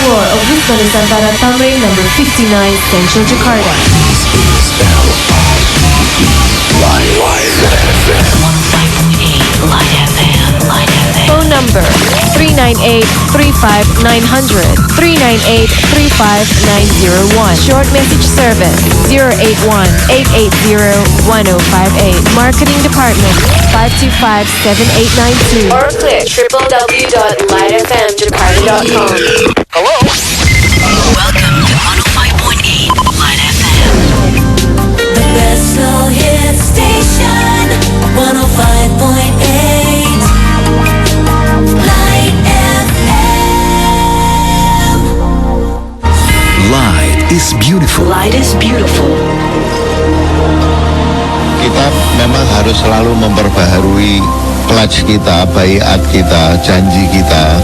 floor of Wisma Nusantara Tamrin number 59, Central Jakarta. Live FM. 105.8 Light FM. Light FM. Phone number 398-35900, 398-35901. Short message service 081-880-1058. Marketing department 525-7892. Or click www.lightfmjakarta.com. Hello? Welcome to 105.8 Light FM. The best slow hit station, 105.8 Light FM. Light is beautiful. Light is beautiful. Kita memang harus selalu memperbaharui pledge kita, baiat kita, janji kita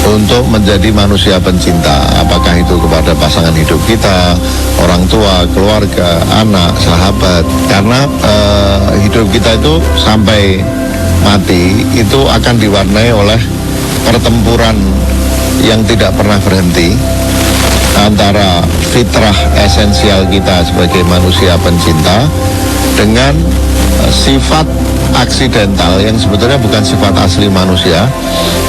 untuk menjadi manusia pencinta. Apakah itu kepada pasangan hidup kita, orang tua, keluarga, anak, sahabat. Karena hidup kita itu sampai mati itu akan diwarnai oleh pertempuran yang tidak pernah berhenti antara fitrah esensial kita sebagai manusia pencinta dengan sifat aksidental yang sebetulnya bukan sifat asli manusia,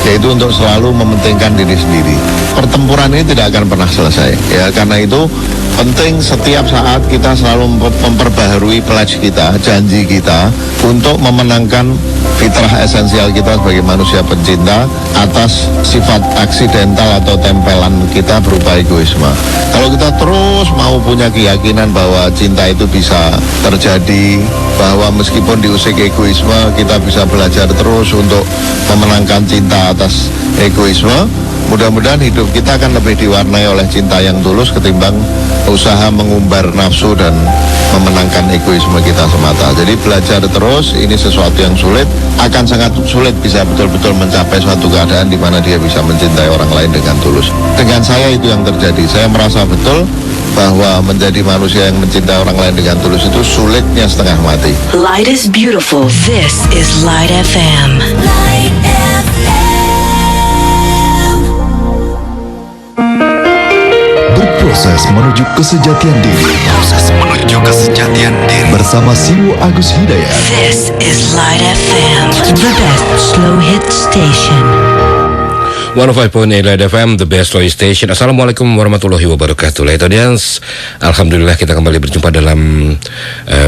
yaitu untuk selalu mementingkan diri sendiri. Pertempuran ini tidak akan pernah selesai, ya. Karena itu penting setiap saat kita selalu memperbaharui pledge kita, janji kita untuk memenangkan fitrah esensial kita sebagai manusia pencinta atas sifat aksidental atau tempelan kita berupa egoisme. Kalau kita terus mau punya keyakinan bahwa cinta itu bisa terjadi, bahwa meskipun diusik egoisme kita bisa belajar terus untuk memenangkan cinta atas egoisme, mudah-mudahan hidup kita akan lebih diwarnai oleh cinta yang tulus ketimbang usaha mengumbar nafsu dan memenangkan egoisme kita semata. Jadi belajar terus, ini sesuatu yang sulit, akan sangat sulit bisa betul-betul mencapai suatu keadaan di mana dia bisa mencintai orang lain dengan tulus. Dengan saya itu yang terjadi. Saya merasa betul bahwa menjadi manusia yang mencintai orang lain dengan tulus itu sulitnya setengah mati. Light is beautiful. This is Light FM. Light FM. Berproses menuju kesejatian diri. Bersama Siwo Agus Hidayat. This is Light FM. The best slow hit station. 105.8 Light FM, the best radio station. Assalamualaikum warahmatullahi wabarakatuh. Light Audience, alhamdulillah kita kembali berjumpa dalam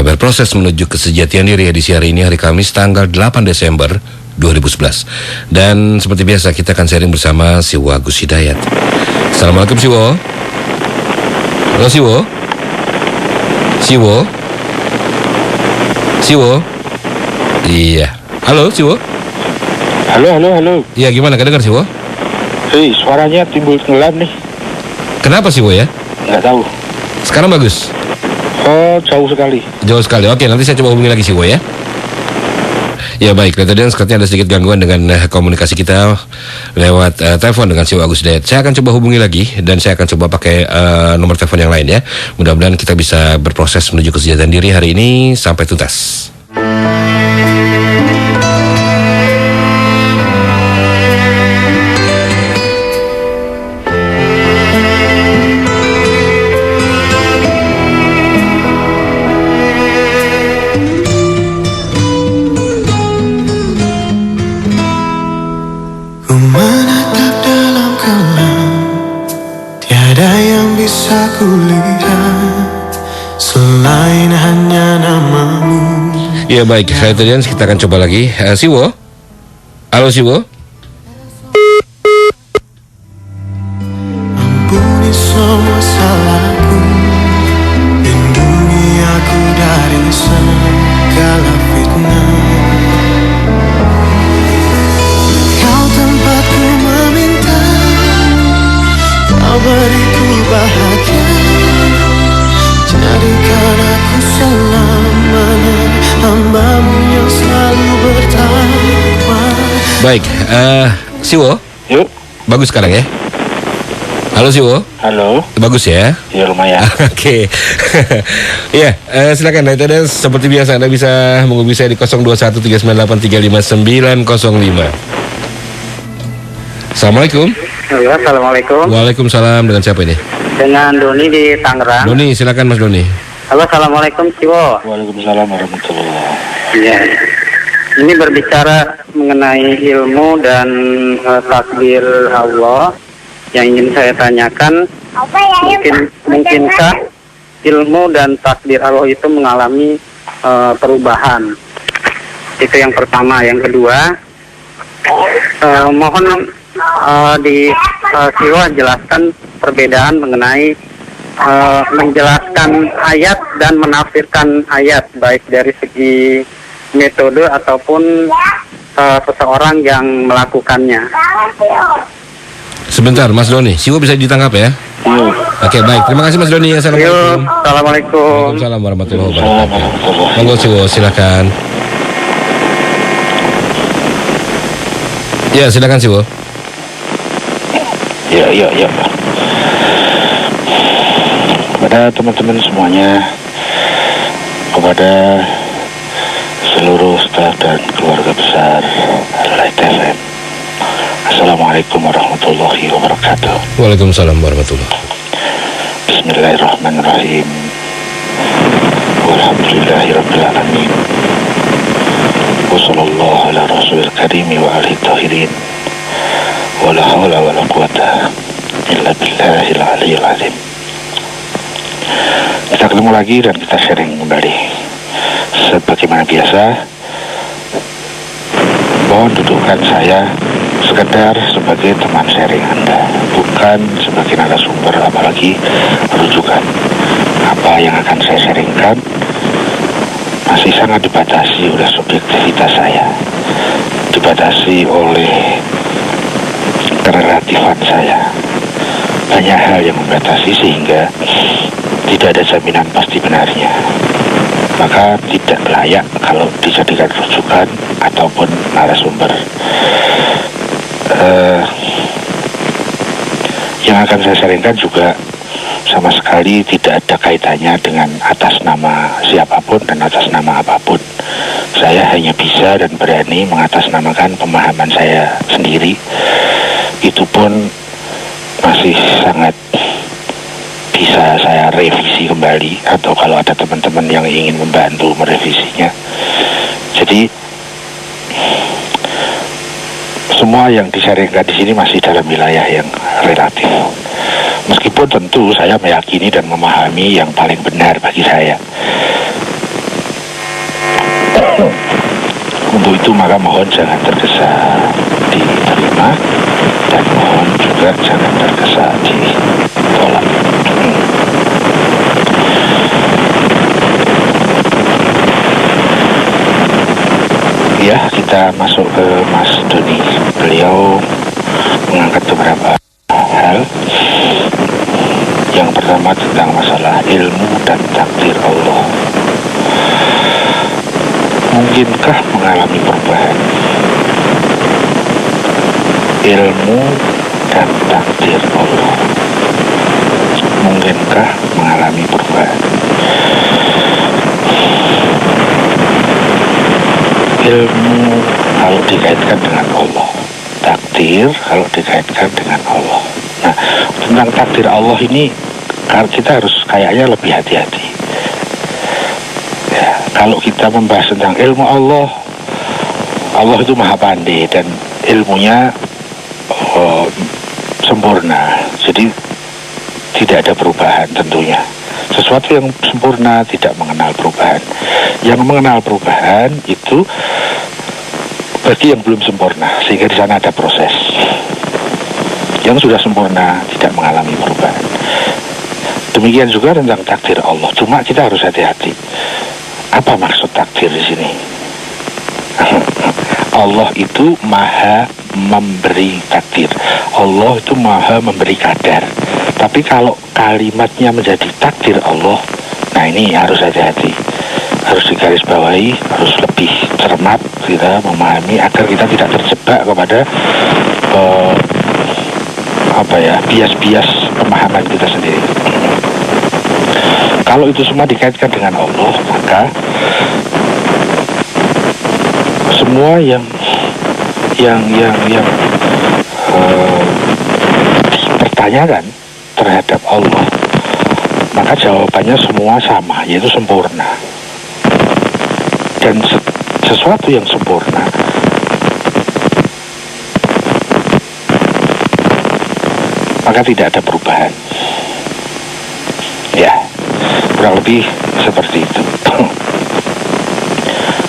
berproses menuju kesejatian diri edisi hari ini, hari Kamis tanggal 8 Desember 2011. Dan seperti biasa kita akan sharing bersama Siwo Agus Hidayat. Assalamualaikum Siwo. Halo Siwo. Siwo. Siwo. Iya. Halo Siwo. Halo. Iya, gimana kedengar Siwo? Hei, suaranya timbul tenggelam nih. Kenapa Siwo ya? Nggak tahu. Sekarang bagus. Oh, jauh sekali. Jauh sekali. Oke, nanti saya coba hubungi lagi Siwo ya. Ya baik, tadi sepertinya ada sedikit gangguan dengan komunikasi kita lewat telepon dengan Siwo Agus Hidayat. Saya akan coba hubungi lagi dan saya akan coba pakai nomor telepon yang lain ya. Mudah-mudahan kita bisa berproses menuju kesejahteraan diri hari ini sampai tuntas. Menatap dalam kelam, tiada yang bisa kulihat selain hanya namamu. Ya baik, saya tadi kita akan coba lagi. Siwo, halo Siwo. Ampuni semua salahku, lindungi aku dari segala fitnah. Kau tempatku meminta, kau beriku bahagia, jadikan aku selamanya hamba-Mu yang selalu bertakwa. Baik, Siwo. Yuk. Bagus sekarang ya. Halo Siwo. Halo. Bagus ya. Ya lumayan. Oke. Ya, silakan. Tadi seperti biasa Anda bisa menghubungi saya di 021398359905. Assalamualaikum. Halo, assalamualaikum. Waalaikumsalam, dengan siapa ini? Dengan Doni di Tangerang. Doni, silakan Mas Doni. Halo, assalamualaikum, Ciwo. Waalaikumsalam warahmatullahi. Iya. Ini berbicara mengenai ilmu dan takdir Allah. Yang ingin saya tanyakan, mungkinkah ilmu dan takdir Allah itu mengalami perubahan? Itu yang pertama. Yang kedua, mohon di Ciwo jelaskan perbedaan mengenai menjelaskan ayat dan menafsirkan ayat, baik dari segi metode ataupun seseorang yang melakukannya. Sebentar Mas Doni, Siwo bisa ditangkap ya? Oke, baik, terima kasih Mas Doni. Assalamualaikum. Assalamualaikum. Waalaikumsalam warahmatullahi wabarakatuh. Monggo Siwo, silakan. Ya, silakan Siwo. Ya. Kepada teman-teman semuanya, kepada seluruh staf dan keluarga besar Light FM, Assalamualaikum warahmatullahi wabarakatuh. Waalaikumsalam warahmatullahi wabarakatuh. Bismillahirrahmanirrahim. Walhamdulillahirabbil alamin. Wassallallahu ala rasulil karim wa alihi tahirin. Wala hawla wala quwata illa billahil aliyyil azim. Kita ketemu lagi dan kita sharing kembali. Sebagaimana biasa, mohon dudukan saya sekedar sebagai teman sharing Anda, bukan sebagai narasumber, apalagi rujukan. Apa yang akan saya sharingkan masih sangat dibatasi oleh subjektivitas saya, dibatasi oleh kerelatifan saya. Banyak hal yang membatasi sehingga tidak ada jaminan pasti benarnya. Maka tidak layak kalau dijadikan rujukan ataupun narasumber. Yang akan saya sharingkan juga sama sekali tidak ada kaitannya dengan atas nama siapapun dan atas nama apapun. Saya hanya bisa dan berani mengatasnamakan pemahaman saya sendiri. Itu pun masih sangat bisa saya revisi kembali, atau kalau ada teman-teman yang ingin membantu merevisinya. Jadi semua yang disaringkan di sini masih dalam wilayah yang relatif. Meskipun tentu saya meyakini dan memahami yang paling benar bagi saya. Untuk itu maka mohon jangan tergesa diterima, dan mohon juga jangan tergesa ditolak. Ya, kita masuk ke Mas Doni. Beliau mengangkat beberapa hal. Yang pertama tentang masalah ilmu dan takdir Allah. Mungkinkah mengalami perubahan? Ilmu dan takdir Allah mungkinkah mengalami perubahan? Ilmu kalau dikaitkan dengan Allah, takdir kalau dikaitkan dengan Allah. Nah, tentang takdir Allah ini kita harus kayaknya lebih hati-hati. Ya, kalau kita membahas tentang ilmu Allah, Allah itu maha pandai dan ilmunya sempurna. Jadi tidak ada perubahan tentunya. Sesuatu yang sempurna tidak mengenal perubahan. Yang mengenal perubahan itu bagi yang belum sempurna, sehingga di sana ada proses. Yang sudah sempurna tidak mengalami perubahan. Demikian juga tentang takdir Allah. Cuma kita harus hati-hati. Apa maksud takdir di sini? Allah itu maha memberi takdir. Allah itu maha memberi kadar. Tapi kalau kalimatnya menjadi takdir Allah, nah ini harus hati-hati. Harus digarisbawahi, harus lebih cermat kita memahami agar kita tidak terjebak kepada bias-bias pemahaman kita sendiri. Kalau itu semua dikaitkan dengan Allah, maka semua yang dipertanyakan terhadap Allah, maka jawabannya semua sama, yaitu sempurna. Dan sesuatu yang sempurna maka tidak ada perubahan. Ya, kurang lebih seperti itu.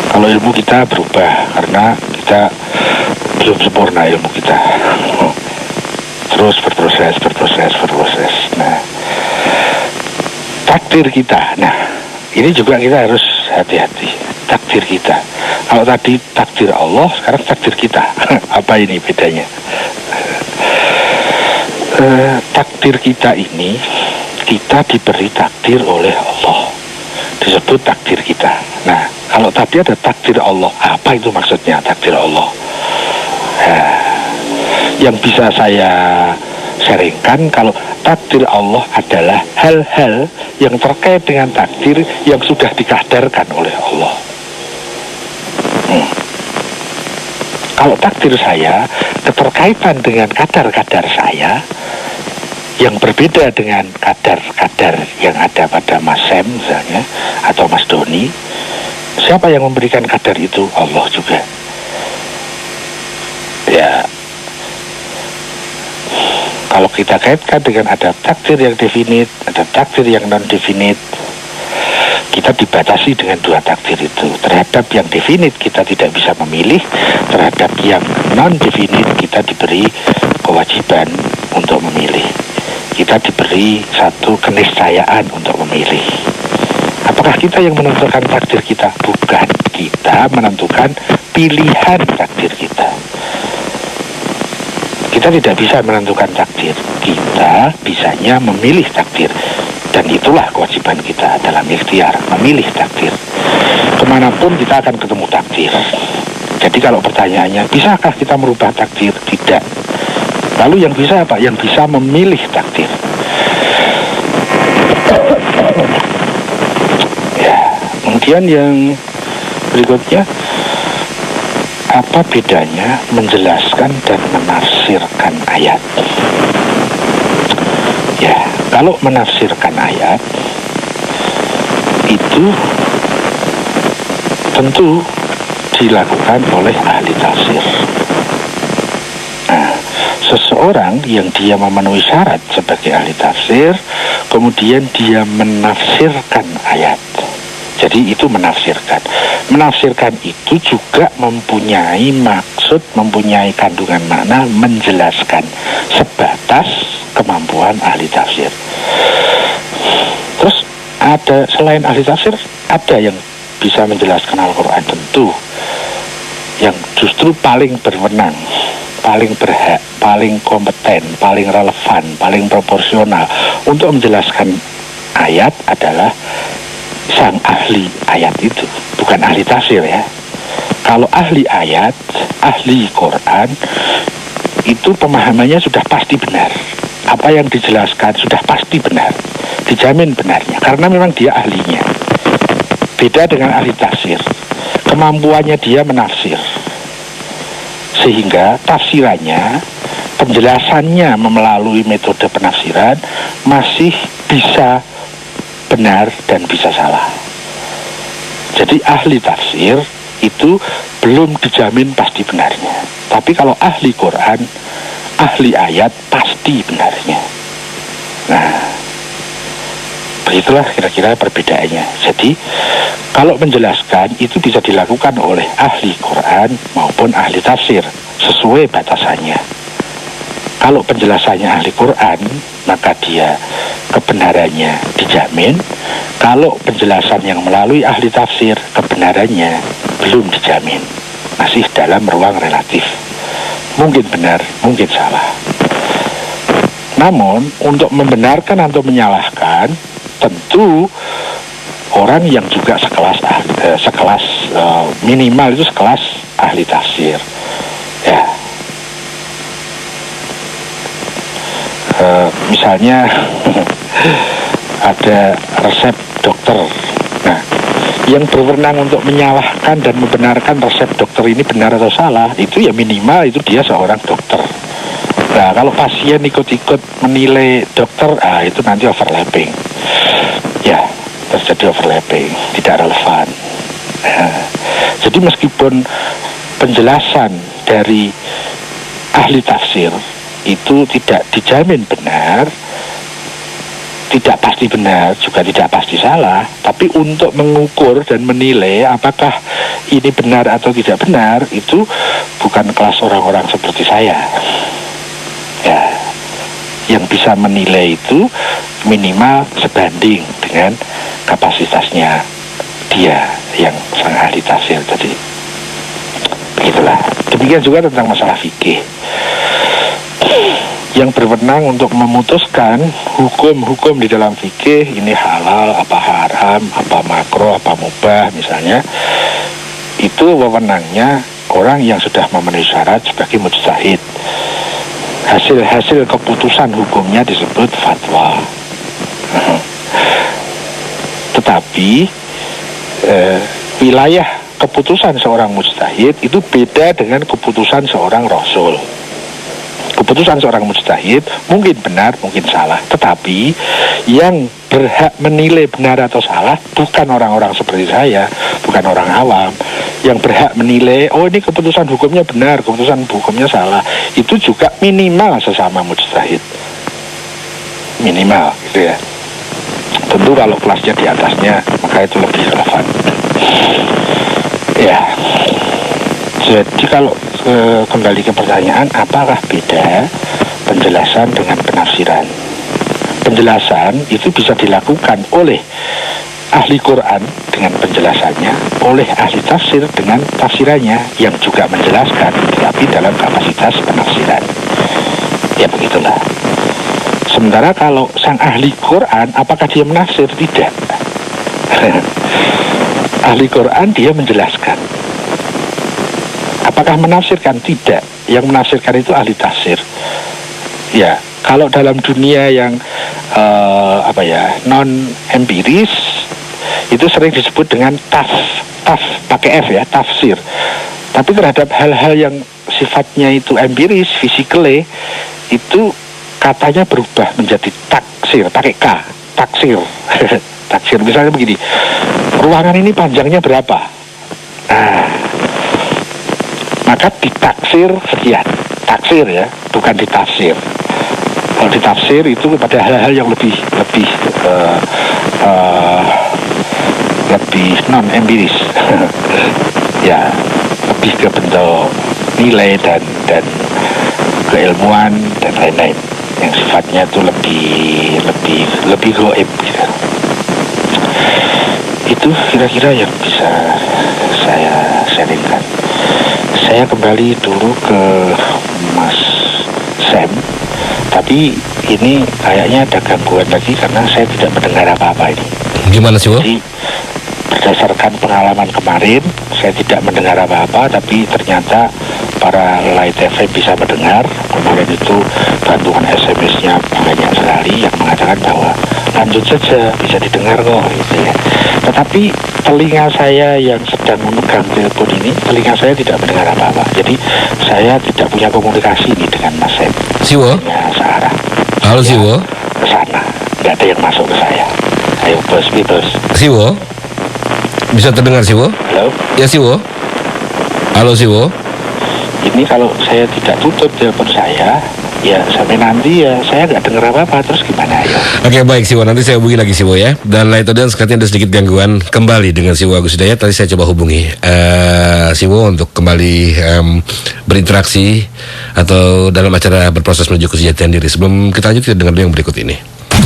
Kalau ilmu kita berubah karena kita belum sempurna ilmu kita. Terus berproses. Nah, takdir kita. Nah, ini juga kita harus hati-hati. Takdir kita. Kalau tadi takdir Allah, sekarang takdir kita. Apa ini bedanya? Takdir kita ini, kita diberi takdir oleh Allah, disebut takdir kita. Nah, kalau tadi ada takdir Allah, apa itu maksudnya takdir Allah? Yang bisa saya sharingkan, kalau takdir Allah adalah hal-hal yang terkait dengan takdir yang sudah dikadarkan oleh Allah. Kalau takdir saya, keterkaitan dengan kadar-kadar saya yang berbeda dengan kadar-kadar yang ada pada Mas Sam misalnya, atau Mas Doni. Siapa yang memberikan kadar itu? Allah juga. Ya, kalau kita kaitkan dengan ada takdir yang definite, ada takdir yang non-definite, kita dibatasi dengan dua takdir itu. Terhadap yang definite kita tidak bisa memilih, terhadap yang non-definite kita diberi kewajiban untuk memilih. Kita diberi satu keniscayaan untuk memilih. Apakah kita yang menentukan takdir kita? Bukan. Kita menentukan pilihan takdir kita. Kita tidak bisa menentukan takdir. Kita bisanya memilih takdir. Dan itulah kewajiban kita dalam ikhtiar, memilih takdir. Kemanapun kita akan ketemu takdir. Jadi kalau pertanyaannya, bisakah kita merubah takdir? Tidak. Lalu yang bisa apa? Yang bisa memilih takdir. Ya, kemudian yang berikutnya, apa bedanya menjelaskan dan menafsirkan ayat? Ya, kalau menafsirkan ayat itu tentu dilakukan oleh ahli tafsir. Nah, seseorang yang dia memenuhi syarat sebagai ahli tafsir, kemudian dia menafsirkan ayat. Jadi itu menafsirkan. Menafsirkan itu juga mempunyai maksud, mempunyai kandungan makna menjelaskan sebatas kemampuan ahli tafsir. Terus ada selain ahli tafsir, ada yang bisa menjelaskan Al-Quran tentu, yang justru paling berwenang, paling berhak, paling kompeten, paling relevan, paling proporsional untuk menjelaskan ayat adalah sang ahli ayat itu, bukan ahli tafsir ya. Kalau ahli ayat, ahli Quran, itu pemahamannya sudah pasti benar. Apa yang dijelaskan sudah pasti benar, dijamin benarnya, karena memang dia ahlinya. Beda dengan ahli tafsir, kemampuannya dia menafsir, sehingga tafsirannya, penjelasannya melalui metode penafsiran masih bisa benar dan bisa salah. Jadi ahli tafsir itu belum dijamin pasti benarnya. Tapi kalau ahli Quran, ahli ayat pasti benarnya. Nah, begitulah kira-kira perbedaannya. Jadi kalau menjelaskan itu bisa dilakukan oleh ahli Quran maupun ahli tafsir sesuai batasannya. Kalau penjelasannya ahli Quran, maka dia kebenarannya dijamin. Kalau penjelasan yang melalui ahli tafsir, kebenarannya belum dijamin, masih dalam ruang relatif. Mungkin benar, mungkin salah. Namun untuk membenarkan atau menyalahkan, tentu orang yang juga sekelas minimal itu sekelas ahli tafsir. Ya. Misalnya ada resep dokter. Nah, yang berwenang untuk menyalahkan dan membenarkan resep dokter ini benar atau salah, itu ya minimal itu dia seorang dokter. Nah, kalau pasien ikut-ikut menilai dokter, itu nanti overlapping. Ya, terjadi overlapping, tidak relevan. Jadi meskipun penjelasan dari ahli tafsir itu tidak dijamin benar, tidak pasti benar, juga tidak pasti salah, tapi untuk mengukur dan menilai apakah ini benar atau tidak benar, itu bukan kelas orang-orang seperti saya. Ya, yang bisa menilai itu minimal sebanding dengan kapasitasnya dia yang sang ahli tafsir tadi. Begitulah. Demikian juga tentang masalah fikih. Yang berwenang untuk memutuskan hukum-hukum di dalam fikih, ini halal, apa haram, apa makruh, apa mubah misalnya, itu wewenangnya orang yang sudah memenuhi syarat sebagai mujtahid. Hasil keputusan hukumnya disebut fatwa. Tetapi wilayah keputusan seorang mujtahid itu beda dengan keputusan seorang rasul. Keputusan seorang mujtahid mungkin benar, mungkin salah, tetapi yang berhak menilai benar atau salah bukan orang-orang seperti saya, bukan orang awam. Yang berhak menilai, oh ini keputusan hukumnya benar, keputusan hukumnya salah, itu juga minimal sesama mujtahid. Minimal, gitu ya. Tentu kalau kelasnya di atasnya, maka itu lebih relevan. Ya, jadi kalau kembali ke pertanyaan, apakah beda penjelasan dengan penafsiran? Penjelasan itu bisa dilakukan oleh ahli Quran dengan penjelasannya, oleh ahli tafsir dengan tafsirannya yang juga menjelaskan, tetapi dalam kapasitas penafsiran. Ya begitulah. Sementara kalau sang ahli Quran, apakah dia menafsir? Tidak. Ahli Quran dia menjelaskan. Apakah menafsirkan? Tidak. Yang menafsirkan itu ahli tafsir. Ya, kalau dalam dunia yang non empiris itu sering disebut dengan taf pakai F ya, tafsir. Tapi terhadap hal-hal yang sifatnya itu empiris, physically, itu katanya berubah menjadi taksir, pakai K, taksir. Taksir, misalnya begini, ruangan ini panjangnya berapa? Nah, maka ditaksir sekian, taksir ya, bukan ditafsir. Kalau ditafsir itu pada hal-hal yang lebih non empiris, ya, lebih ke bentuk nilai dan keilmuan dan lain-lain yang sifatnya itu lebih goib gitu. Itu kira-kira yang bisa saya sharingkan. Saya kembali dulu ke Mas Sam, tapi ini kayaknya ada gangguan lagi karena saya tidak mendengar apa-apa ini. Gimana sih, Jadi berdasarkan pengalaman kemarin, saya tidak mendengar apa-apa, tapi ternyata para Light FM bisa mendengar. Kemarin itu bantuan SMS-nya banyak sekali yang mengatakan bahwa lanjut saja, bisa didengar kok, gitu ya. Tetapi telinga saya yang sedang memegang telepon ini, telinga saya tidak mendengar apa-apa. Jadi saya tidak punya komunikasi nih dengan Mas Sam. Siwo? Ya, searah. Halo Siwo? Ke sana, nggak ada yang masuk ke saya. Ayo bos, bos. Siwo? Bisa terdengar Siwo? Halo? Ya Siwo? Halo Siwo? Ini kalau saya tidak tutup telepon saya, ya sampai nanti ya saya nggak dengar apa-apa, terus gimana ya? Oke, baik Siwo, nanti saya hubungi lagi Siwo ya. Dan Light Audience katanya ada sedikit gangguan kembali dengan Siwo Agus Hidayat. Tadi saya coba hubungi Siwo untuk kembali berinteraksi atau dalam acara berproses menuju kesejahteraan diri. Sebelum kita lanjut, kita dengar dulu yang berikut ini.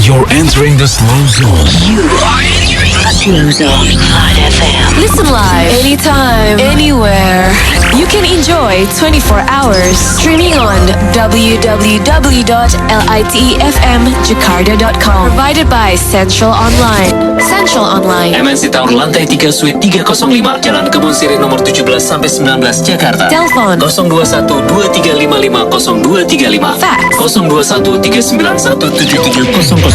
You're entering the slow zone. You are entering the slow zone. Light FM. Listen live anytime, anywhere. You can enjoy 24 hours streaming on www.litefmjakarta.com. Provided by Central Online. Central Online. MNC Tower lantai 3 Suite 305 Jalan Kebun Sirih nomor 17 sampai 19 Jakarta. Telepon 021-2355-0235. Fax 021-391-7700.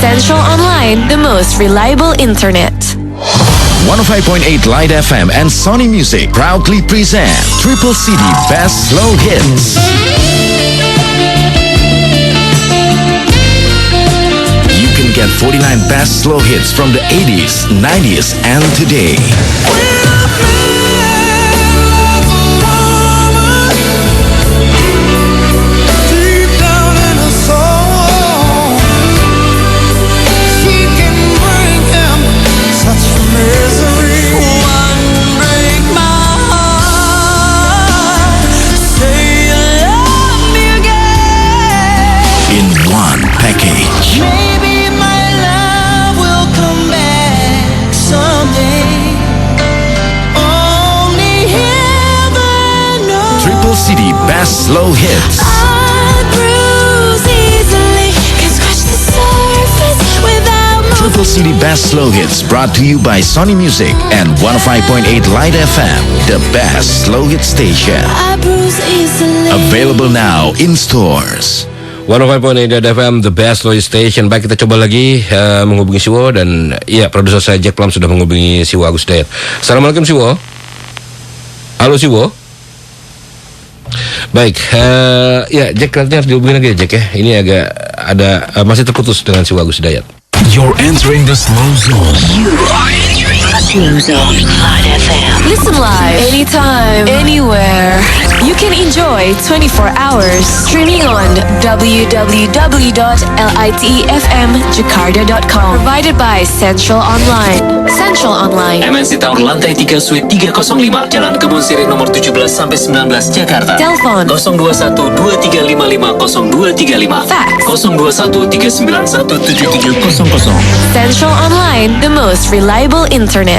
Central Online, the most reliable internet. 105.8 Light FM and Sony Music proudly present Triple CD Best Slow Hits. all-time best slow hits from the 80s, 90s, and today. In one package. Maybe my love will come back someday. Only heaven knows. Triple CD Best Slow Hits. I bruise easily, can scratch the surface without Triple CD Best Slow Hits brought to you by Sony Music and 105.8 Light FM, the best slow hit station. I bruise easily. Available now in stores. 105.8 FM, the best slow station. Baik, kita coba lagi menghubungi Siwo. Dan iya, produser saya Jack Plum sudah menghubungi Siwo Agus Dayat. Assalamualaikum Siwo. Halo Siwo. Baik, ya Jack, nanti harus dihubungin lagi ya Jack ya. Ini agak ada masih terputus dengan Siwo Agus Dayat. You're entering the slow zone. You are entering the slow zone. Light FM. Listen live anytime, anywhere. You can enjoy 24 hours streaming on www.litefmjakarta.com. Provided by Central Online. Central Online. MNC Tower lantai 3 Suite 305 Jalan Kebun Sirih nomor 17 sampai 19 Jakarta. Telepon 021-2355-0235. Fax 021-391-7700. Central Online, the most reliable internet.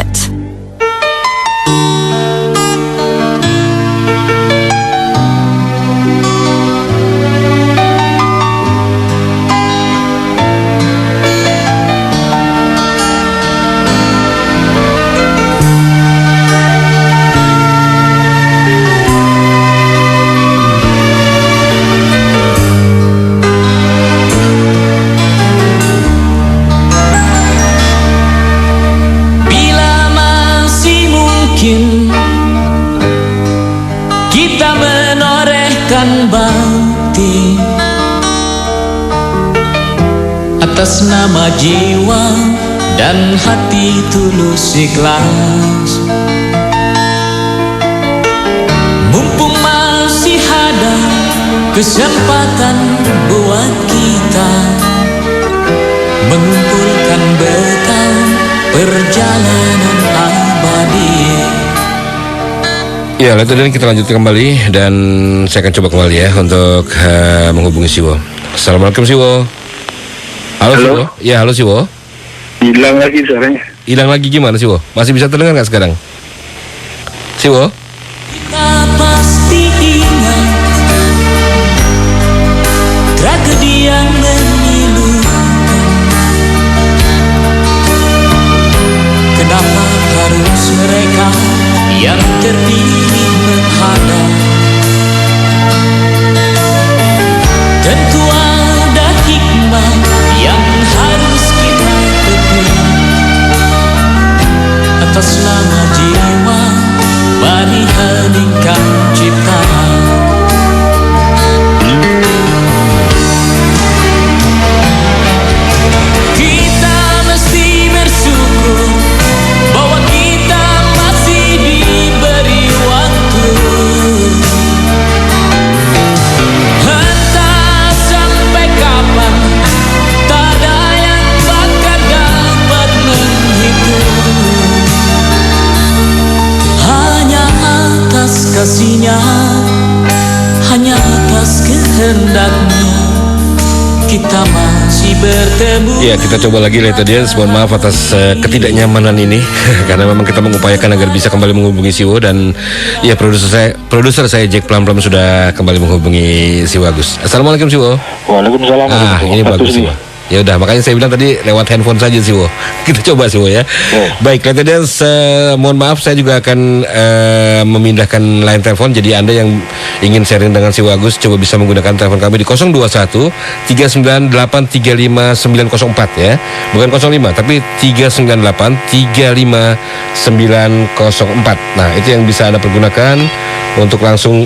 Kita menorehkan bakti atas nama jiwa dan hati tulus ikhlas. Mumpung masih ada kesempatan buat kita mengumpulkan bekal perjalanan abadi. Ya, lalu dan kita lanjutkan kembali dan saya akan coba kembali ya untuk menghubungi Siwo. Assalamualaikum Siwo. Halo Siwo. Ya, halo Siwo. Hilang lagi suaranya. Hilang lagi gimana Siwo? Masih bisa terdengar nggak sekarang? Siwo? Kita pasti ingat tragedi yang memilukan. Kenapa harus mereka yang terpilih menghadap? Tentu ada hikmah yang harus kita petik. Atas nama jiwa, mari heningkan cipta. Kita mesti bersyukur bahwa kita masih diberi waktu. Entah sampai kapan, tak ada yang bakal dapat menghitung. Hanya atas kasihnya, hanya atas kehendaknya, kita masih bertemu. Ya, kita coba lagi lihat tadi. Mohon maaf atas ketidaknyamanan ini karena memang kita mengupayakan agar bisa kembali menghubungi Siwo. Dan ya, produser saya Jack Plum sudah kembali menghubungi Siwo Agus. Assalamualaikum Siwo. Waalaikumsalam. Ini bagus Siwo. Ya udah, makanya saya bilang tadi lewat handphone saja Siwo. Kita coba Siwo ya. Baik, Letterden, mohon maaf saya juga akan memindahkan line telepon. Jadi Anda yang ingin sharing dengan Siwo Agus coba bisa menggunakan telepon kami di 021 398 35904 ya. Bukan 05 tapi 398 35904. Nah, itu yang bisa Anda pergunakan untuk langsung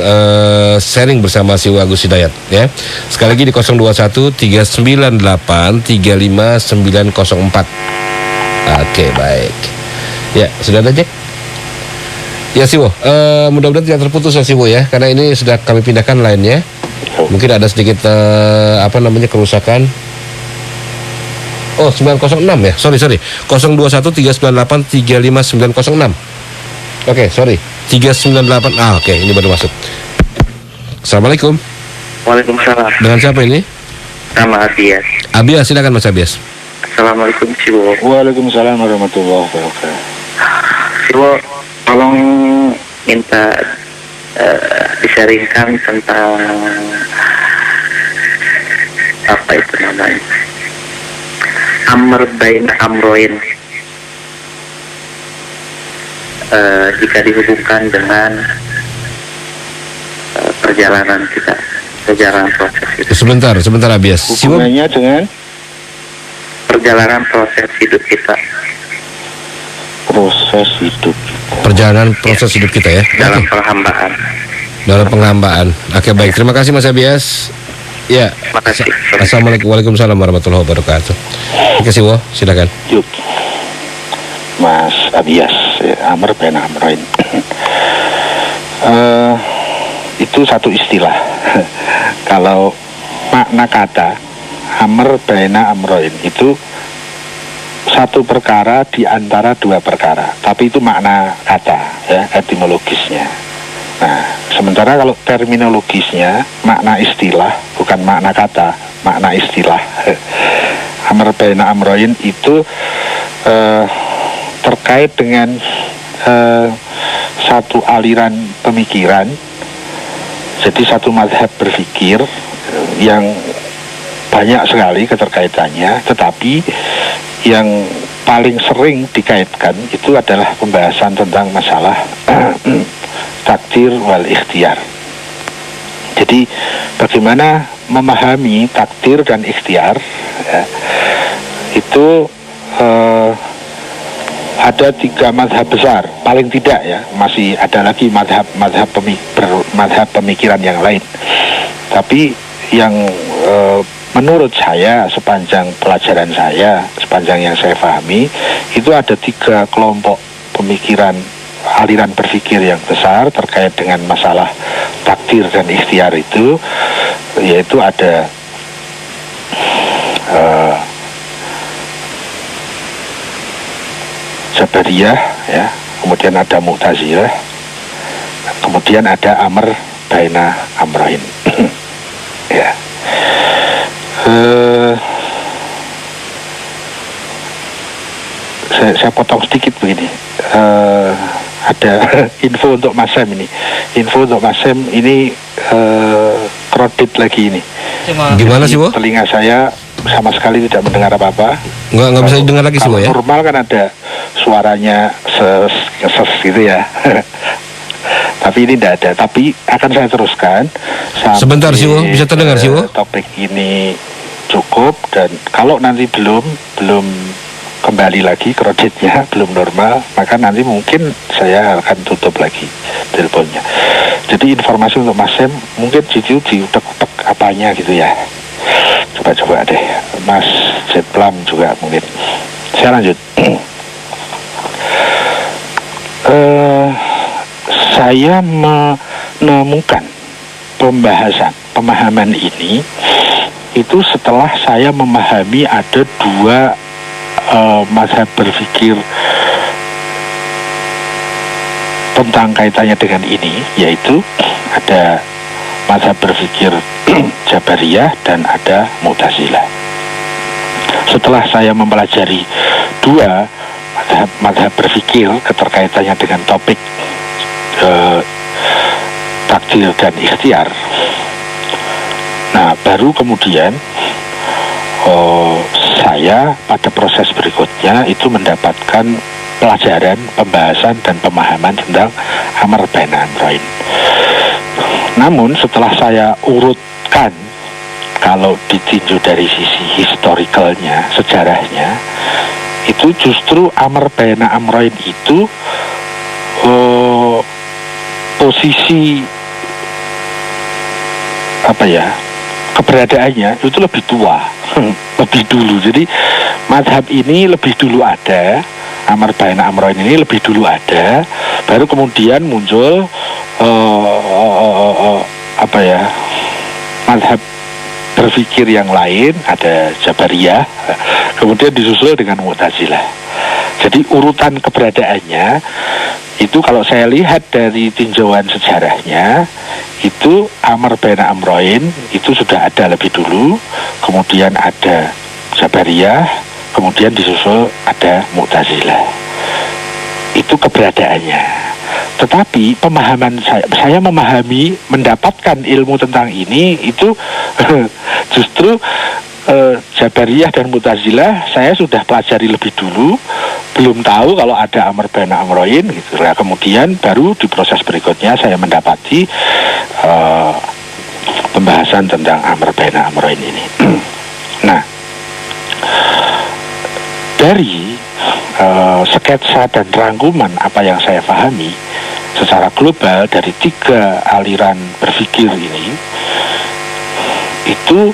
sharing bersama Siwa Agus Hidayat ya. Sekali lagi di 021 398 35904. Oke, baik. Ya, sudah ada, Jack? Ya, Siwo, mudah-mudahan tidak terputus ya, Siwo ya, karena ini sudah kami pindahkan lainnya. Mungkin ada sedikit kerusakan. Oh, 906 ya. Sorry. 021 398 35906. Oke, sorry. 398. Oke, ini baru masuk. Assalamualaikum. Waalaikumsalam. Dengan siapa ini? Nama Abias. Abias, silakan Mas Abias. Assalamualaikum Siwo. Waalaikumsalam warahmatullahi wabarakatuh. Siwo, tolong minta disaringkan tentang apa itu namanya, Amr bain amroin, jika dihubungkan dengan perjalanan kita, perjalanan proses itu. Sebentar Abias. Hubungannya dengan perjalanan proses hidup kita. Proses hidup. Perjalanan proses hidup kita ya. Dalam penghambaan. Dalam penghambaan. Oke, baik. Terima kasih Mas Abias. Ya. Makasih. Assalamualaikum warahmatullahi wabarakatuh. Oke, Siwo, silakan. Yuk. Mas Abias, Amr bin Amroin. Itu satu istilah. Kalau makna kata Amr bin Amroin itu satu perkara di antara dua perkara, tapi itu makna kata ya, etimologisnya. Nah, sementara kalau terminologisnya makna istilah, bukan makna kata, makna istilah. Amr bin Amroin itu terkait dengan satu aliran pemikiran, jadi satu mazhab berpikir yang banyak sekali keterkaitannya, tetapi yang paling sering dikaitkan itu adalah pembahasan tentang masalah takdir wal ikhtiar. Jadi bagaimana memahami takdir dan ikhtiar ya, itu ada tiga mazhab besar, paling tidak ya, masih ada lagi mazhab pemikiran yang lain. Tapi yang menurut saya, sepanjang pelajaran saya, sepanjang yang saya pahami, itu ada tiga kelompok pemikiran, aliran berpikir yang besar terkait dengan masalah takdir dan ikhtiar itu, yaitu ada Jabariyah, ya, kemudian ada Mu'tazilah, kemudian ada Amr baina amroin. Ya. Saya potong sedikit begini. Ada info untuk Mas Sam ini. Info untuk Mas Sam ini kredit lagi ini. Gimana sih, Bo? Telinga saya sama sekali tidak mendengar apa-apa. Nggak bisa didengar lagi sih, Bo ya? Normal kan ada suaranya ses gitu ya. Tapi ini tidak ada. Tapi akan saya teruskan. Sebentar sih, Bo. Bisa terdengar sih, Bo? Topik ini cukup, dan kalau nanti belum kembali lagi kreditnya, belum normal, maka nanti mungkin saya akan tutup lagi teleponnya. Jadi informasi untuk Mas Sam, mungkin Cici diutek-utek apanya gitu ya. Coba deh, Mas Jetplam juga mungkin. Saya lanjut. Saya menemukan pemahaman ini itu setelah saya memahami ada dua mazhab berpikir tentang kaitannya dengan ini, yaitu ada mazhab berpikir Jabariyah dan ada Mu'tazilah. Setelah saya mempelajari dua mazhab berpikir keterkaitannya dengan topik takdir dan ikhtiar, nah baru kemudian saya pada proses berikutnya itu mendapatkan pelajaran, pembahasan dan pemahaman tentang Amr bin Amroin. Namun setelah saya urutkan, kalau ditinjau dari sisi historicalnya, sejarahnya, itu justru Amr bin Amroin itu posisi keberadaannya itu lebih tua, lebih dulu. Jadi mazhab ini lebih dulu ada, amar baina amroin ini lebih dulu ada, baru kemudian muncul mazhab berpikir yang lain, ada Jabariyah, kemudian disusul dengan Mu'tazilah. Jadi urutan keberadaannya itu kalau saya lihat dari tinjauan sejarahnya, itu amar baina amroin itu sudah ada lebih dulu, kemudian ada Jabariyah, kemudian disusul ada Mu'tazilah. Itu keberadaannya. Tetapi pemahaman saya memahami, mendapatkan ilmu tentang ini itu justru Jabariyah dan Mu'tazilah saya sudah pelajari lebih dulu, belum tahu kalau ada amar baina amroin gitu. Nah, kemudian baru di proses berikutnya saya mendapati pembahasan tentang amar baina amroin ini. Nah, dari sketsa dan rangkuman apa yang saya pahami secara global dari 3 aliran berpikir ini, itu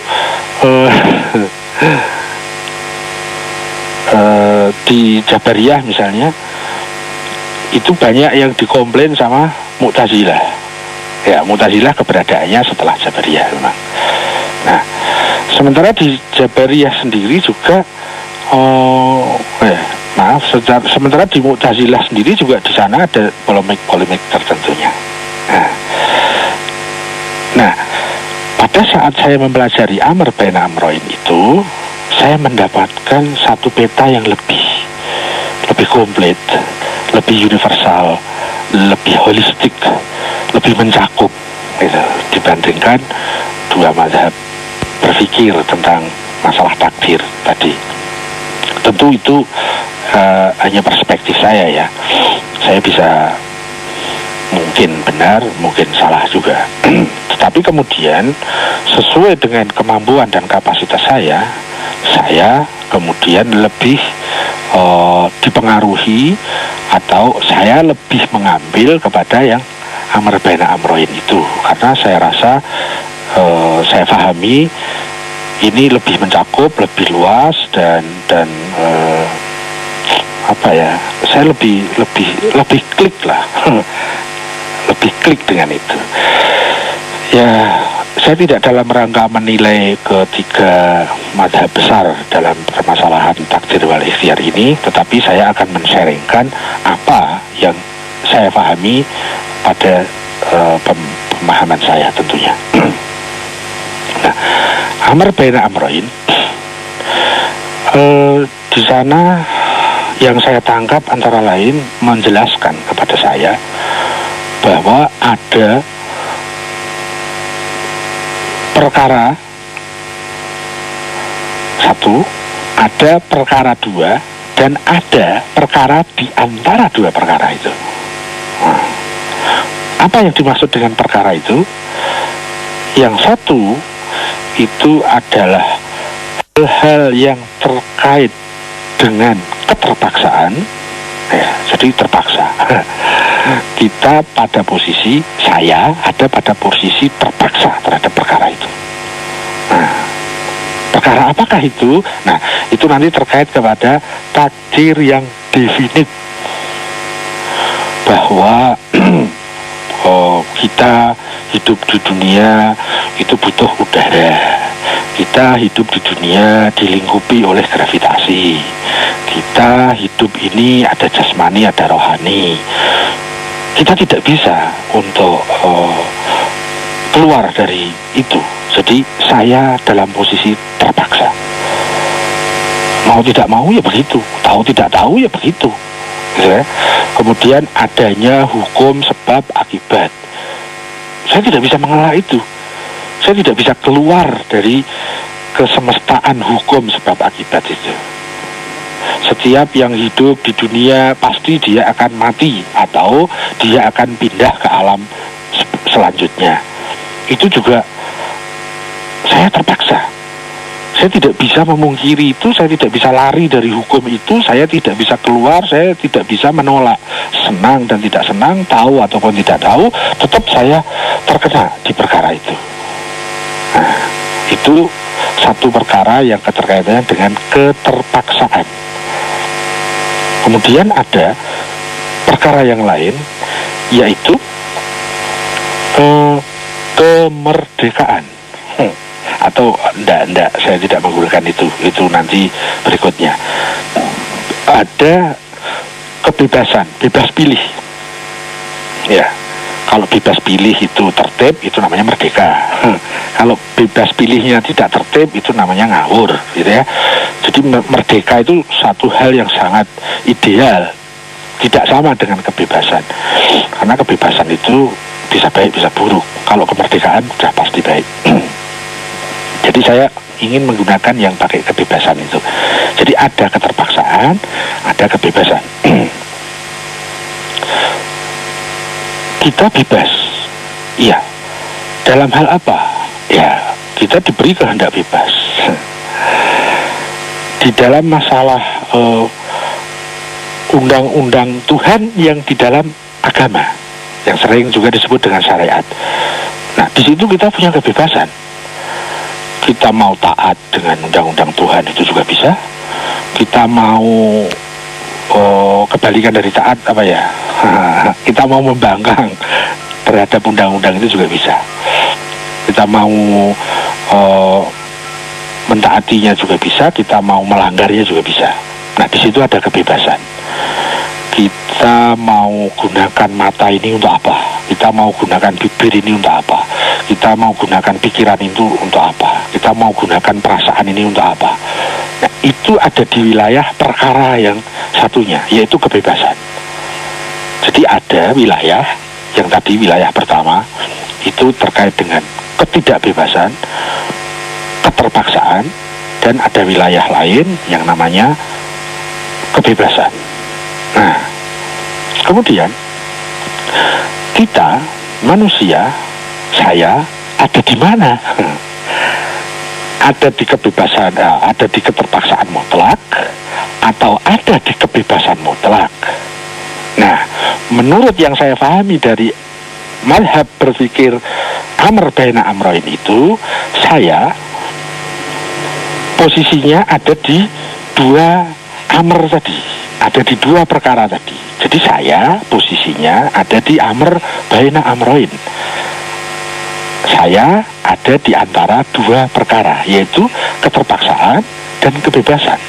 di Jabariyah misalnya itu banyak yang dikomplain sama Mu'tazilah. Ya, Mu'tazilah keberadaannya setelah Jabariyah memang. Nah, sementara di Jabariyah sendiri juga sementara di Mu'tazilah sendiri juga di sana ada polemik tertentunya. Nah, pada saat saya mempelajari amar baina amroin itu, saya mendapatkan satu peta yang lebih komplit, lebih universal, lebih holistik, lebih mencakup gitu, dibandingkan 2 mazhab berpikir tentang masalah takdir tadi. Tentu itu hanya perspektif saya ya. Saya bisa mungkin benar, mungkin salah juga. Tetapi kemudian sesuai dengan kemampuan dan kapasitas saya kemudian lebih dipengaruhi atau saya lebih mengambil kepada yang amar baina amroin itu, karena saya rasa saya pahami ini lebih mencakup, lebih luas dan saya lebih klik lah. Lebih klik dengan itu. Ya, saya tidak dalam rangka menilai ketiga mazhab besar dalam permasalahan takdir wal ikhtiar ini, tetapi saya akan men-sharingkan apa yang saya pahami pada pemahaman saya tentunya. Nah, amar baina amroin di sana yang saya tangkap antara lain menjelaskan kepada saya bahwa ada perkara 1, ada perkara 2, dan ada perkara di antara 2 perkara itu. Nah, apa yang dimaksud dengan perkara itu? Yang satu itu adalah hal-hal yang terkait dengan keterpaksaan, ya, jadi terpaksa. Kita pada posisi, saya ada pada posisi terpaksa terhadap perkara itu. Nah, perkara apakah itu? Nah, itu nanti terkait kepada takdir yang definit, bahwa kita hidup di dunia itu butuh udara, kita hidup di dunia dilingkupi oleh gravitasi, kita hidup ini ada jasmani, ada rohani. Kita tidak bisa untuk keluar dari itu. Jadi saya dalam posisi terpaksa. Mau tidak mau ya begitu, tahu tidak tahu ya begitu. Ya. Kemudian adanya hukum sebab akibat. Saya tidak bisa mengelak itu. Saya tidak bisa keluar dari kesemestaan hukum sebab akibat itu. Setiap yang hidup di dunia pasti dia akan mati atau dia akan pindah ke alam selanjutnya. Itu juga saya terpaksa. Saya tidak bisa memungkiri itu, saya tidak bisa lari dari hukum itu, saya tidak bisa keluar, saya tidak bisa menolak. Senang dan tidak senang, tahu ataupun tidak tahu, tetap saya terkena di perkara itu. Nah, itu satu perkara yang keterkaitannya dengan keterpaksaan. Kemudian ada perkara yang lain, yaitu kemerdekaan. Atau enggak, saya tidak menggunakan itu nanti berikutnya. Ada kebebasan, bebas pilih. Ya, kalau bebas pilih itu tertib, itu namanya merdeka. Kalau bebas pilihnya tidak tertib, itu namanya ngawur, gitu ya. Jadi merdeka itu satu hal yang sangat ideal, tidak sama dengan kebebasan. Karena kebebasan itu bisa baik, bisa buruk. Kalau kemerdekaan sudah pasti baik. Jadi saya ingin menggunakan yang pakai kebebasan itu. Jadi ada keterpaksaan, ada kebebasan. Kita bebas, iya. Dalam hal apa? Ya, kita diberi kehendak bebas. Di dalam masalah undang-undang Tuhan yang di dalam agama, yang sering juga disebut dengan syariat. Nah, di situ kita punya kebebasan. Kita mau taat dengan undang-undang Tuhan itu juga bisa. Kita mau kebalikan dari taat apa ya? Kita mau membangkang terhadap undang-undang itu juga bisa. Kita mau mentaatinya juga bisa. Kita mau melanggarnya juga bisa. Nah, di situ ada kebebasan. Kita mau gunakan mata ini untuk apa? Kita mau gunakan bibir ini untuk apa? Kita mau gunakan pikiran itu untuk apa? Kita mau gunakan perasaan ini untuk apa? Nah, itu ada di wilayah perkara yang satunya, yaitu kebebasan. Jadi ada wilayah, yang tadi wilayah pertama, itu terkait dengan ketidakbebasan, keterpaksaan, dan ada wilayah lain yang namanya kebebasan. Nah, kemudian kita manusia, saya ada di mana? Ada di kebebasan, ada di keterpaksaan mutlak, atau ada di kebebasan mutlak. Nah, menurut yang saya pahami dari mazhab berpikir Amr baina amroin itu, saya posisinya ada di dua amr tadi, ada di dua perkara tadi. Jadi saya posisinya ada di amr baina amroin. Saya ada di antara dua perkara, yaitu keterpaksaan dan kebebasan.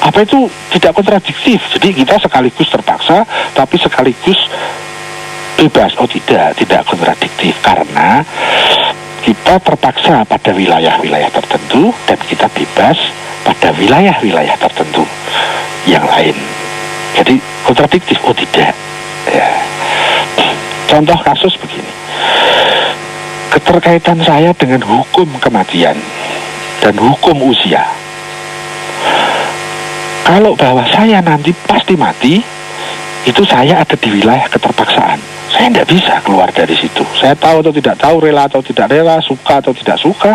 Apa itu tidak kontradiktif? Jadi kita sekaligus terpaksa, tapi sekaligus bebas. Oh tidak kontradiktif. Karena kita terpaksa pada wilayah-wilayah tertentu, dan kita bebas pada wilayah-wilayah tertentu yang lain. Jadi kontradiktif? Oh tidak. Ya. Contoh kasus begini. Keterkaitan saya dengan hukum kematian dan hukum usia. Kalau bahwa saya nanti pasti mati, itu saya ada di wilayah keterpaksaan. Saya tidak bisa keluar dari situ. Saya tahu atau tidak tahu, rela atau tidak rela, suka atau tidak suka,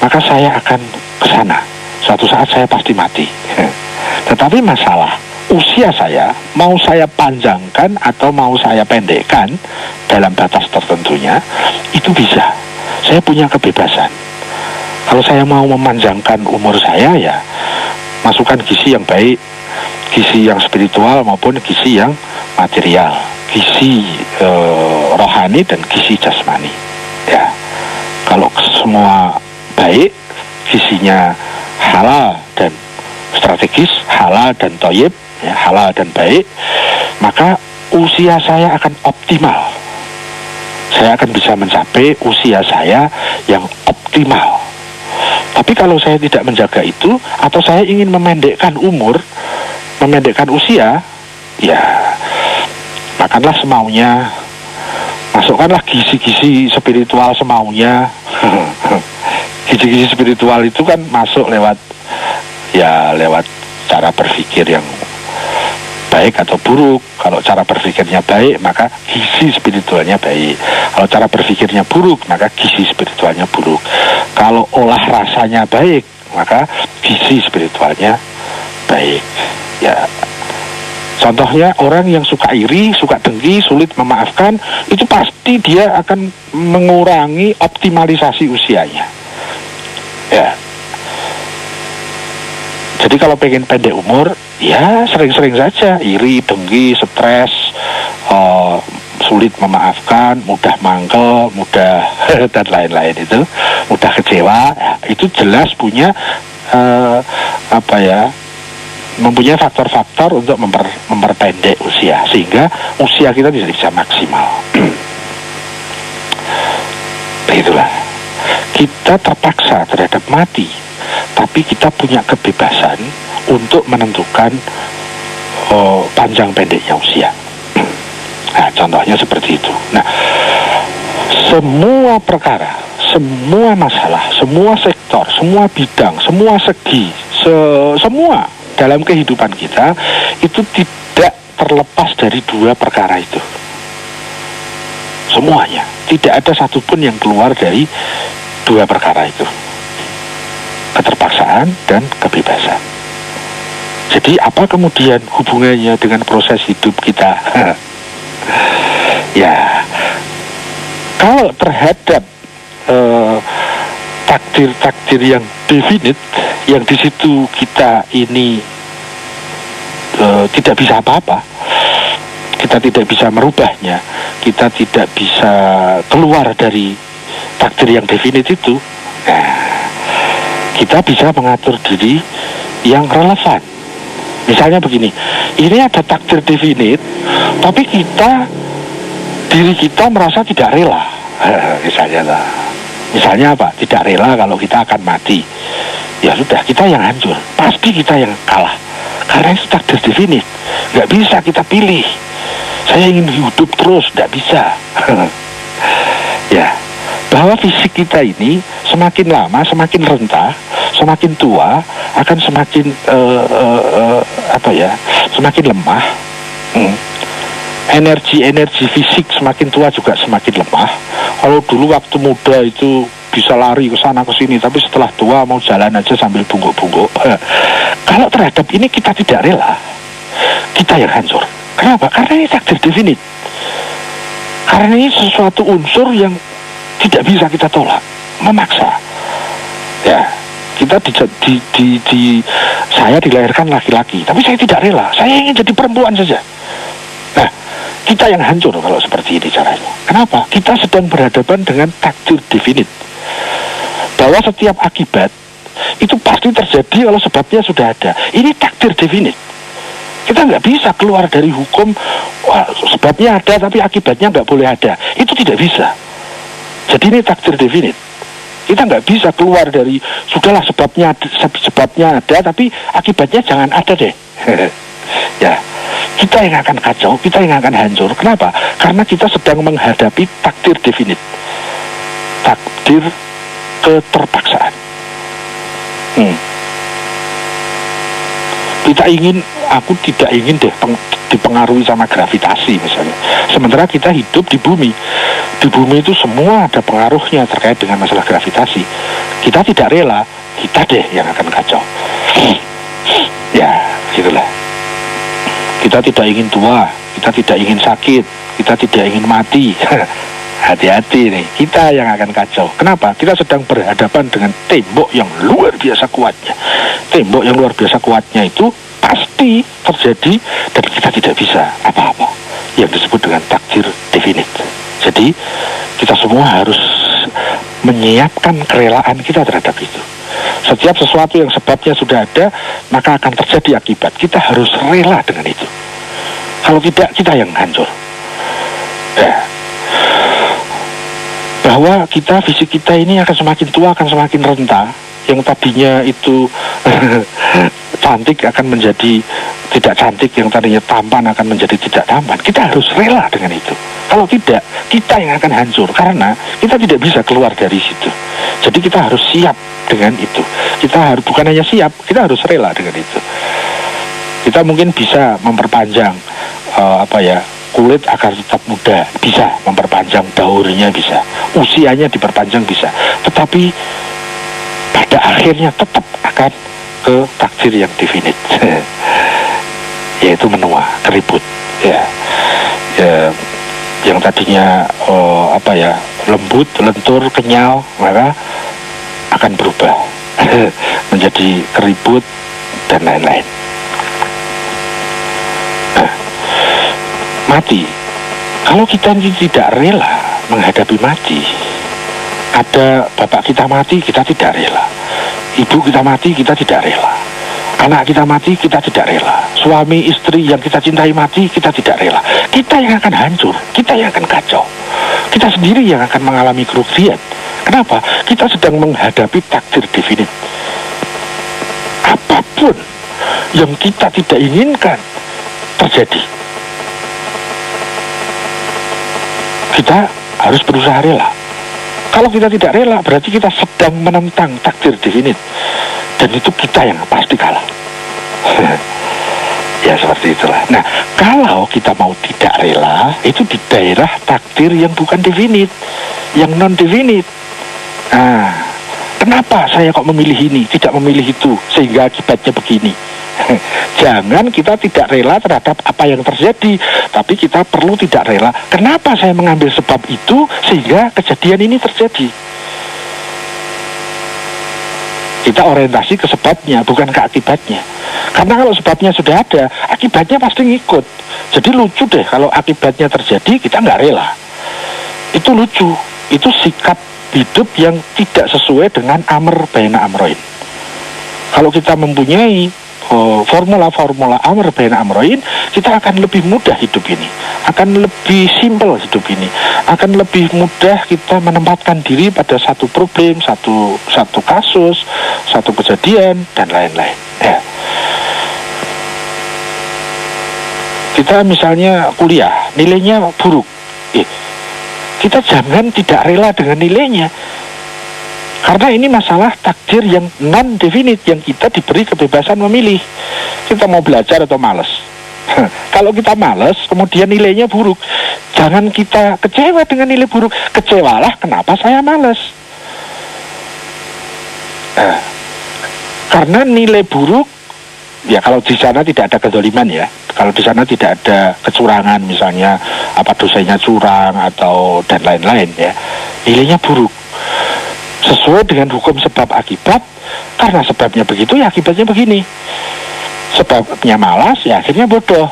maka saya akan ke sana. Suatu saat saya pasti mati. Tetapi masalah usia saya, mau saya panjangkan atau mau saya pendekkan dalam batas tertentunya, itu bisa. Saya punya kebebasan. Kalau saya mau memanjangkan umur saya, ya masukkan gizi yang baik, gizi yang spiritual maupun gizi yang material, gizi rohani dan gizi jasmani. Ya, kalau semua baik, gizinya halal dan strategis, halal dan thayyib, ya, halal dan baik, maka usia saya akan optimal. Saya akan bisa mencapai usia saya yang optimal. Tapi kalau saya tidak menjaga itu, atau saya ingin memendekkan umur, memendekkan usia, ya makanlah semaunya, masukkanlah gizi-gizi spiritual semaunya. Gizi-gizi spiritual itu kan masuk lewat cara berpikir yang baik atau buruk. Kalau cara berpikirnya baik, maka gizi spiritualnya baik. Kalau cara berpikirnya buruk, maka gizi spiritualnya buruk. Kalau olah rasanya baik, maka visi spiritualnya baik. Ya, contohnya orang yang suka iri, suka dengki, sulit memaafkan, itu pasti dia akan mengurangi optimalisasi usianya. Ya. Jadi kalau pengen pendek umur, ya sering-sering saja iri, dengki, stres, sulit memaafkan, mudah mangkel, mudah dan lain-lain itu, mudah kecewa, ya, itu jelas punya mempunyai faktor-faktor untuk memperpendek usia, sehingga usia kita tidak bisa maksimal. Begitulah. Kita terpaksa terhadap mati, tapi kita punya kebebasan untuk menentukan panjang pendeknya usia. Nah, contohnya seperti itu. Nah, semua perkara, semua masalah, semua sektor, semua bidang, semua segi, semua dalam kehidupan kita itu tidak terlepas dari dua perkara itu. Semuanya, tidak ada satupun yang keluar dari dua perkara itu. Keterpaksaan dan kebebasan. Jadi apa kemudian hubungannya dengan proses hidup kita? Ya, kalau terhadap takdir-takdir yang definite, yang di situ kita ini tidak bisa apa-apa, kita tidak bisa merubahnya, kita tidak bisa keluar dari takdir yang definite itu. Nah, kita bisa mengatur diri yang relevan. Misalnya begini, ini ada takdir definite, tapi diri kita merasa tidak rela. Misalnya apa? Tidak rela kalau kita akan mati. Ya sudah, kita yang hancur, pasti kita yang kalah. Karena itu takdir definite, nggak bisa kita pilih. Saya ingin hidup terus, nggak bisa. Ya, bahwa fisik kita ini semakin lama, semakin rentah, semakin tua, akan semakin semakin lemah. Energi fisik semakin tua juga semakin lemah. Kalau dulu waktu muda itu bisa lari ke sana ke sini, tapi setelah tua mau jalan aja sambil bungkuk-bungkuk. Kalau terhadap ini kita tidak rela, kita yang hancur. Kenapa? Karena ini takdir definite. Karena ini sesuatu unsur yang tidak bisa kita tolak, memaksa. Ya, kita saya dilahirkan laki-laki, tapi saya tidak rela, saya ingin jadi perempuan saja. Nah, kita yang hancur kalau seperti ini caranya. Kenapa? Kita sedang berhadapan dengan takdir definite, bahwa setiap akibat itu pasti terjadi kalau sebabnya sudah ada. Ini takdir definite. Kita nggak bisa keluar dari hukum, wah, sebabnya ada tapi akibatnya nggak boleh ada. Itu tidak bisa. Jadi ini takdir definite. Kita nggak bisa keluar dari, sudahlah sebabnya ada tapi akibatnya jangan ada deh. Ya, kita yang akan kacau, kita yang akan hancur. Kenapa? Karena kita sedang menghadapi takdir definite, takdir keterpaksaan. Aku tidak ingin deh dipengaruhi sama gravitasi misalnya. Sementara kita hidup di bumi. Di bumi itu semua ada pengaruhnya terkait dengan masalah gravitasi. Kita tidak rela, kita deh yang akan kacau. Ya, gitulah. Kita tidak ingin tua, kita tidak ingin sakit, kita tidak ingin mati. Hati-hati nih, kita yang akan kacau. Kenapa? Kita sedang berhadapan dengan tembok yang luar biasa kuatnya. Tembok yang luar biasa kuatnya itu pasti terjadi dan kita tidak bisa apa-apa. Yang disebut dengan takdir definite. Jadi kita semua harus menyiapkan kerelaan kita terhadap itu. Setiap sesuatu yang sebabnya sudah ada, maka akan terjadi akibat. Kita harus rela dengan itu. Kalau tidak, kita yang hancur. Ya. Bahwa fisik kita ini akan semakin tua, akan semakin rentah. Yang tadinya itu cantik akan menjadi tidak cantik, yang tadinya tampan akan menjadi tidak tampan. Kita harus rela dengan itu. Kalau tidak, kita yang akan hancur, karena kita tidak bisa keluar dari situ. Jadi kita harus siap dengan itu. Kita harus, bukan hanya siap, kita harus rela dengan itu. Kita mungkin bisa memperpanjang kulit agar tetap muda, bisa memperpanjang daurnya, bisa usianya diperpanjang, bisa. Tetapi pada akhirnya tetap akan ke takdir yang definite, yaitu menua, keribut, ya, yang tadinya lembut, lentur, kenyal, maka akan berubah menjadi keribut dan lain-lain. Nah, mati, kalau kita tidak rela menghadapi mati, ada bapak kita mati, kita tidak rela. Ibu kita mati, kita tidak rela. Anak kita mati, kita tidak rela. Suami, istri yang kita cintai mati, kita tidak rela. Kita yang akan hancur, kita yang akan kacau. Kita sendiri yang akan mengalami kerugian. Kenapa? Kita sedang menghadapi takdir definite. Apapun yang kita tidak inginkan terjadi, kita harus berusaha rela. Kalau kita tidak rela, berarti kita sedang menentang takdir definite. Dan itu kita yang pasti kalah. Ya seperti itulah. Nah, kalau kita mau tidak rela, itu di daerah takdir yang bukan definite, yang non definite. Nah, kenapa saya kok memilih ini, tidak memilih itu, sehingga akibatnya begini? Jangan kita tidak rela terhadap apa yang terjadi, tapi kita perlu tidak rela. Kenapa saya mengambil sebab itu sehingga kejadian ini terjadi? Kita orientasi ke sebabnya, bukan ke akibatnya. Karena kalau sebabnya sudah ada, akibatnya pasti ngikut. Jadi lucu deh kalau akibatnya terjadi, kita nggak rela. Itu lucu. Itu sikap hidup yang tidak sesuai dengan amr baina amroin. Kalau kita mempunyai formula-formula amr baina amroin, kita akan lebih mudah hidup ini, akan lebih simpel hidup ini, akan lebih mudah kita menempatkan diri pada satu problem, satu kasus, satu kejadian, dan lain-lain. Ya. Kita misalnya kuliah, nilainya buruk, kita jangan tidak rela dengan nilainya. Karena ini masalah takdir yang non-definite, yang kita diberi kebebasan memilih. Kita mau belajar atau malas. Kalau kita malas, kemudian nilainya buruk, jangan kita kecewa dengan nilai buruk. Kecewalah kenapa saya malas. Karena nilai buruk, ya kalau di sana tidak ada kezaliman ya. Kalau di sana tidak ada kecurangan misalnya, apa dosanya curang atau dan lain-lain ya. Nilainya buruk. Sesuai dengan hukum sebab akibat, karena sebabnya begitu ya akibatnya begini. Sebabnya malas ya akhirnya bodoh.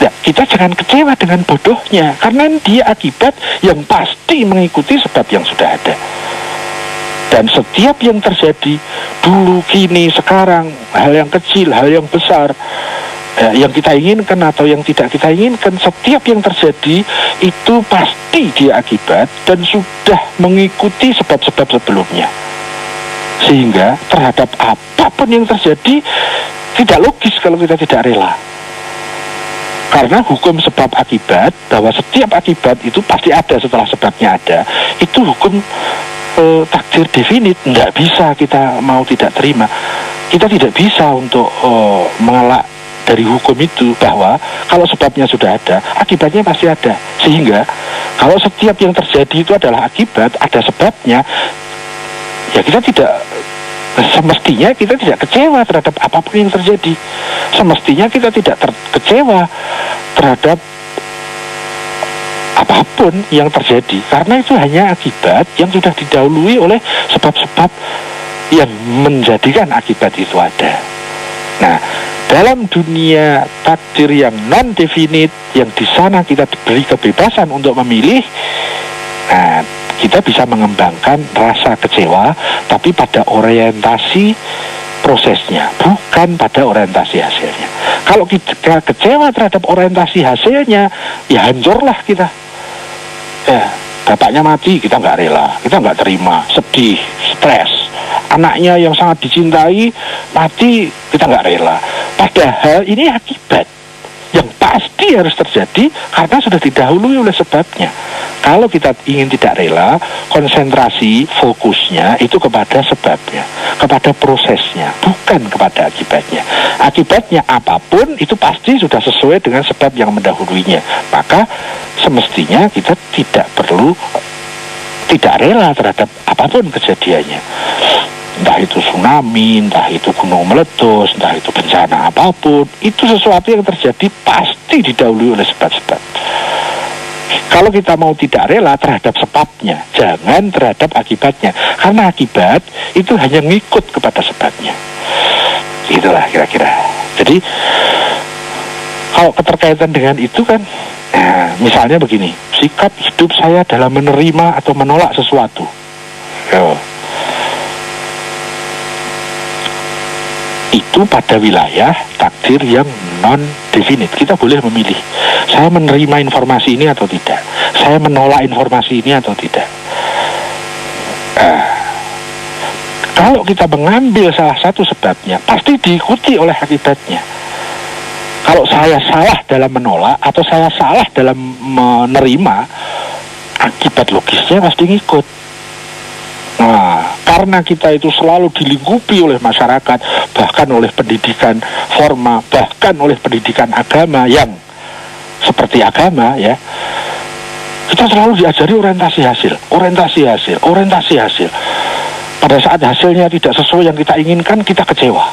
Ya, kita jangan kecewa dengan bodohnya, karena dia akibat yang pasti mengikuti sebab yang sudah ada. Dan setiap yang terjadi dulu, kini, sekarang, hal yang kecil, hal yang besar, yang kita inginkan atau yang tidak kita inginkan, setiap yang terjadi itu pasti dia akibat dan sudah mengikuti sebab-sebab sebelumnya. Sehingga terhadap apapun yang terjadi tidak logis kalau kita tidak rela. Karena hukum sebab akibat, bahwa setiap akibat itu pasti ada setelah sebabnya ada, itu hukum takdir definite. Tidak bisa kita mau tidak terima. Kita tidak bisa untuk mengelak dari hukum itu, bahwa kalau sebabnya sudah ada, akibatnya pasti ada. Sehingga kalau setiap yang terjadi itu adalah akibat, ada sebabnya, ya kita tidak, semestinya kita tidak kecewa terhadap apapun yang terjadi. Semestinya kita tidak kecewa terhadap apapun yang terjadi, karena itu hanya akibat yang sudah didahului oleh sebab-sebab yang menjadikan akibat itu ada. Nah, dalam dunia takdir yang non-definite, yang di sana kita diberi kebebasan untuk memilih, nah, kita bisa mengembangkan rasa kecewa, tapi pada orientasi prosesnya, bukan pada orientasi hasilnya. Kalau kita kecewa terhadap orientasi hasilnya, ya hancurlah kita. Ya, bapaknya mati, kita nggak rela, kita nggak terima, sedih, stres. Anaknya yang sangat dicintai mati, kita nggak rela. Padahal ini akibat yang pasti harus terjadi karena sudah didahului oleh sebabnya. Kalau kita ingin tidak rela, konsentrasi fokusnya itu kepada sebabnya, kepada prosesnya, bukan kepada akibatnya. Akibatnya apapun itu pasti sudah sesuai dengan sebab yang mendahuluinya. Maka semestinya kita tidak perlu tidak rela terhadap apapun kejadiannya. entah itu tsunami, entah itu gunung meletus, entah itu bencana apapun, itu sesuatu yang terjadi pasti didahului oleh sebab-sebab. Kalau kita mau tidak rela terhadap sebabnya, jangan terhadap akibatnya, karena akibat itu hanya ngikut kepada sebabnya. Itulah kira-kira. Jadi kalau keterkaitan dengan itu kan, misalnya begini, sikap hidup saya dalam menerima atau menolak sesuatu. Itu pada wilayah takdir yang non-definite. Kita boleh memilih, saya menerima informasi ini atau tidak, saya menolak informasi ini atau tidak. Kalau kita mengambil salah satu sebabnya, pasti diikuti oleh akibatnya. Kalau saya salah dalam menolak atau saya salah dalam menerima, akibat logisnya pasti ngikut. Nah, karena kita itu selalu dilingkupi oleh masyarakat, bahkan oleh pendidikan formal, bahkan oleh pendidikan agama yang seperti agama ya, kita selalu diajari orientasi hasil. Pada saat hasilnya tidak sesuai yang kita inginkan, kita kecewa.